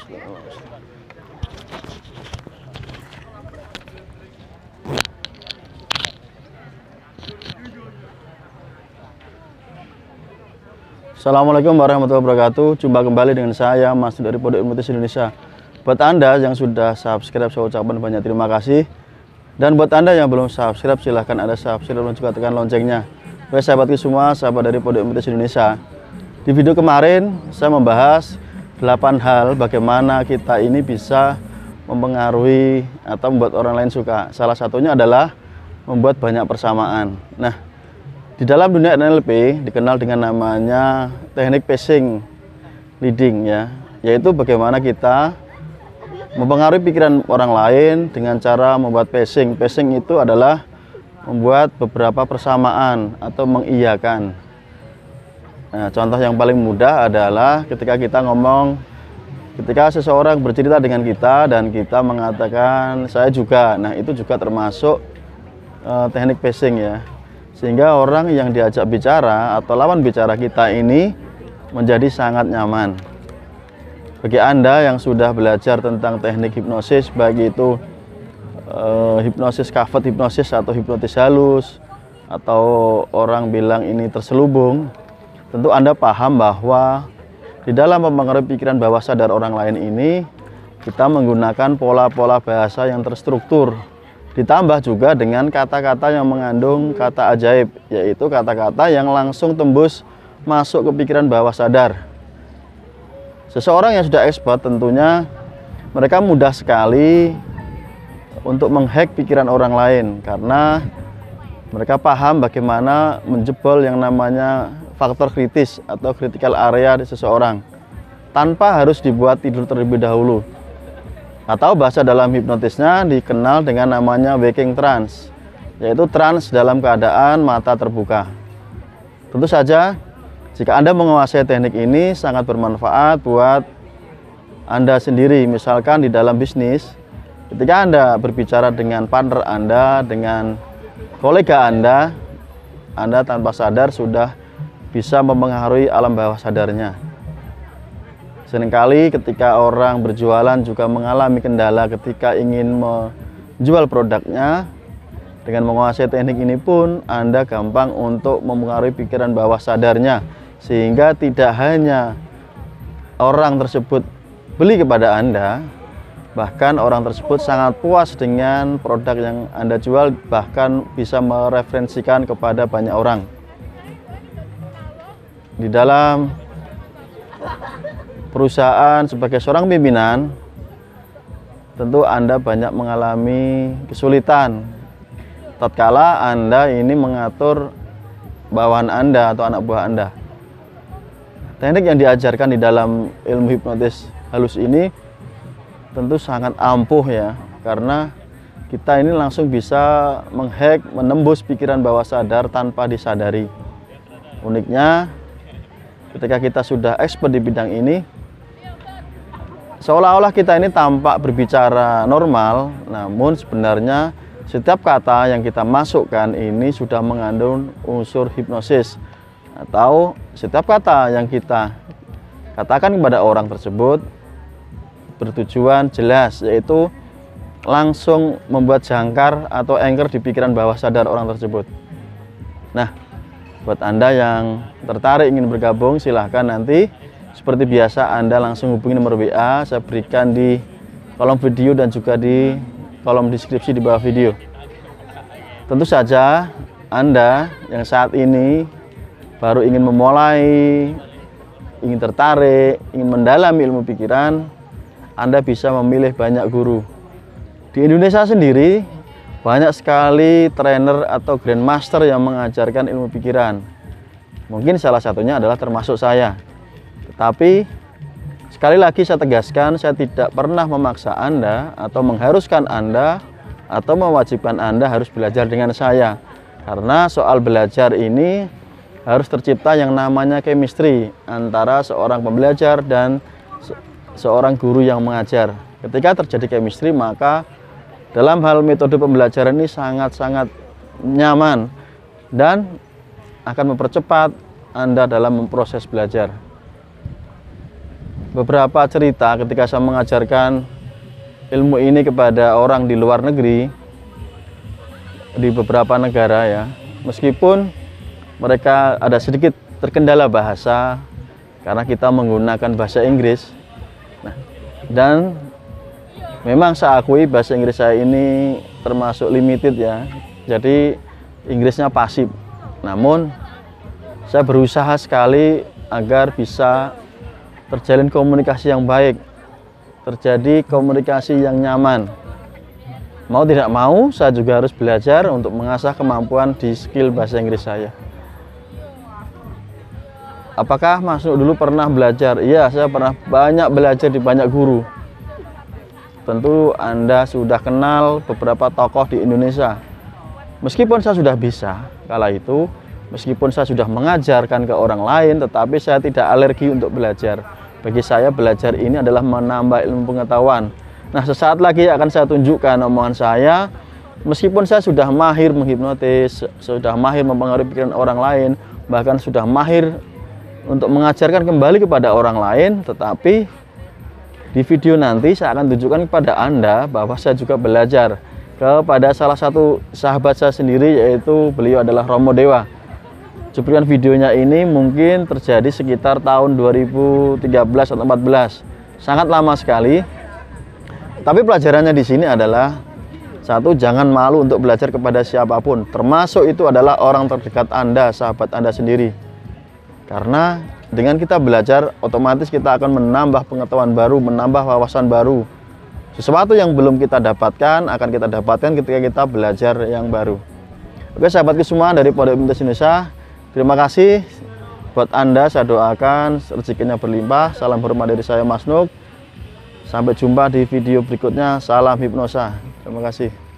Assalamualaikum warahmatullahi wabarakatuh. Jumpa kembali dengan saya, Mas dari Pondok Ilmu Hipnotis Indonesia. Buat Anda yang sudah subscribe, saya ucapkan banyak terima kasih. Dan buat Anda yang belum subscribe, silahkan Anda subscribe dan juga tekan loncengnya. Baik sahabatku semua, sahabat dari Pondok Ilmu Hipnotis Indonesia. Di video kemarin, saya membahas 8 hal bagaimana kita ini bisa mempengaruhi atau membuat orang lain suka. Salah satunya adalah membuat banyak persamaan. Nah, di dalam dunia NLP dikenal dengan namanya teknik pacing leading ya, yaitu bagaimana kita mempengaruhi pikiran orang lain dengan cara membuat pacing. Pacing itu adalah membuat beberapa persamaan atau mengiyakan. Nah, contoh yang paling mudah adalah ketika kita ngomong, ketika seseorang bercerita dengan kita dan kita mengatakan saya juga. Nah, itu juga termasuk teknik pacing ya. Sehingga orang yang diajak bicara atau lawan bicara kita ini menjadi sangat nyaman. Bagi Anda yang sudah belajar tentang teknik hipnosis, baik itu hipnosis covered hipnosis atau hipnotis halus, atau orang bilang ini terselubung, tentu Anda paham bahwa di dalam mempengaruhi pikiran bawah sadar orang lain ini, kita menggunakan pola-pola bahasa yang terstruktur. Ditambah juga dengan kata-kata yang mengandung kata ajaib, yaitu kata-kata yang langsung tembus masuk ke pikiran bawah sadar. Seseorang yang sudah expert tentunya mereka mudah sekali untuk menghack pikiran orang lain karena mereka paham bagaimana menjebol yang namanya faktor kritis atau critical area di seseorang tanpa harus dibuat tidur terlebih dahulu. Atau bahasa dalam hipnotisnya dikenal dengan namanya waking trance, yaitu trance dalam keadaan mata terbuka. Tentu saja jika Anda menguasai teknik ini sangat bermanfaat buat Anda sendiri. Misalkan di dalam bisnis, ketika Anda berbicara dengan partner Anda, dengan kolega Anda tanpa sadar sudah bisa mempengaruhi alam bawah sadarnya. Seringkali ketika orang berjualan juga mengalami kendala ketika ingin menjual produknya. Dengan menguasai teknik ini pun Anda gampang untuk mempengaruhi pikiran bawah sadarnya, sehingga tidak hanya orang tersebut beli kepada Anda, bahkan orang tersebut sangat puas dengan produk yang Anda jual, bahkan bisa mereferensikan kepada banyak orang. Di dalam perusahaan sebagai seorang pimpinan, tentu Anda banyak mengalami kesulitan tatkala Anda ini mengatur bawahan Anda atau anak buah Anda. Teknik yang diajarkan di dalam ilmu hipnotis halus ini tentu sangat ampuh ya, karena kita ini langsung bisa menghack, menembus pikiran bawah sadar tanpa disadari. Uniknya, ketika kita sudah expert di bidang ini, seolah-olah kita ini tampak berbicara normal, namun sebenarnya setiap kata yang kita masukkan ini sudah mengandung unsur hipnosis. Atau setiap kata yang kita katakan kepada orang tersebut bertujuan jelas, yaitu langsung membuat jangkar atau anchor di pikiran bawah sadar orang tersebut. Nah, buat Anda yang tertarik ingin bergabung, silahkan nanti seperti biasa Anda langsung hubungi nomor WA, saya berikan di kolom video dan juga di kolom deskripsi di bawah video. Tentu saja Anda yang saat ini baru ingin memulai, ingin tertarik, ingin mendalami ilmu pikiran, Anda bisa memilih banyak guru. Di Indonesia sendiri banyak sekali trainer atau grandmaster yang mengajarkan ilmu pikiran. Mungkin salah satunya adalah termasuk saya. Tapi sekali lagi saya tegaskan, saya tidak pernah memaksa Anda atau mengharuskan Anda atau mewajibkan Anda harus belajar dengan saya. Karena soal belajar ini harus tercipta yang namanya chemistry antara seorang pembelajar dan seorang guru yang mengajar. Ketika terjadi chemistry, maka dalam hal metode pembelajaran ini sangat-sangat nyaman dan akan mempercepat Anda dalam memproses belajar. beberapa cerita ketika saya mengajarkan ilmu ini kepada orang di luar negeri, di beberapa negara ya, meskipun mereka ada sedikit terkendala bahasa karena kita menggunakan bahasa Inggris. Nah, dan memang saya akui bahasa Inggris saya ini termasuk limited ya, jadi Inggrisnya pasif. Namun saya berusaha sekali agar bisa terjalin komunikasi yang baik, terjadi komunikasi yang nyaman. Mau tidak mau, saya juga harus belajar untuk mengasah kemampuan di skill bahasa Inggris saya. Apakah Mas Nuk dulu pernah belajar? Iya, saya pernah banyak belajar di banyak guru. Tentu Anda sudah kenal beberapa tokoh di Indonesia. Meskipun saya sudah bisa kala itu, meskipun saya sudah mengajarkan ke orang lain, tetapi saya tidak alergi untuk belajar. Bagi saya belajar ini adalah menambah ilmu pengetahuan. Nah, sesaat lagi akan saya tunjukkan omongan saya. Meskipun saya sudah mahir menghipnotis, sudah mahir mempengaruhi pikiran orang lain, bahkan sudah mahir untuk mengajarkan kembali kepada orang lain, tetapi di video nanti saya akan tunjukkan kepada Anda bahwa saya juga belajar kepada salah satu sahabat saya sendiri, yaitu beliau adalah Romo Dewa. Cuplikan videonya ini mungkin terjadi sekitar tahun 2013 atau 2014, sangat lama sekali. Tapi pelajarannya di sini adalah satu, jangan malu untuk belajar kepada siapapun, termasuk itu adalah orang terdekat Anda, sahabat Anda sendiri. Karena dengan kita belajar, otomatis kita akan menambah pengetahuan baru, menambah wawasan baru. Sesuatu yang belum kita dapatkan akan kita dapatkan ketika kita belajar yang baru. Oke sahabatku semua dari Pondok Hipnotis Indonesia, terima kasih buat Anda, saya doakan rezekinya berlimpah. Salam hormat dari saya Mas Nuk. Sampai jumpa di video berikutnya. Salam hipnosa. Terima kasih.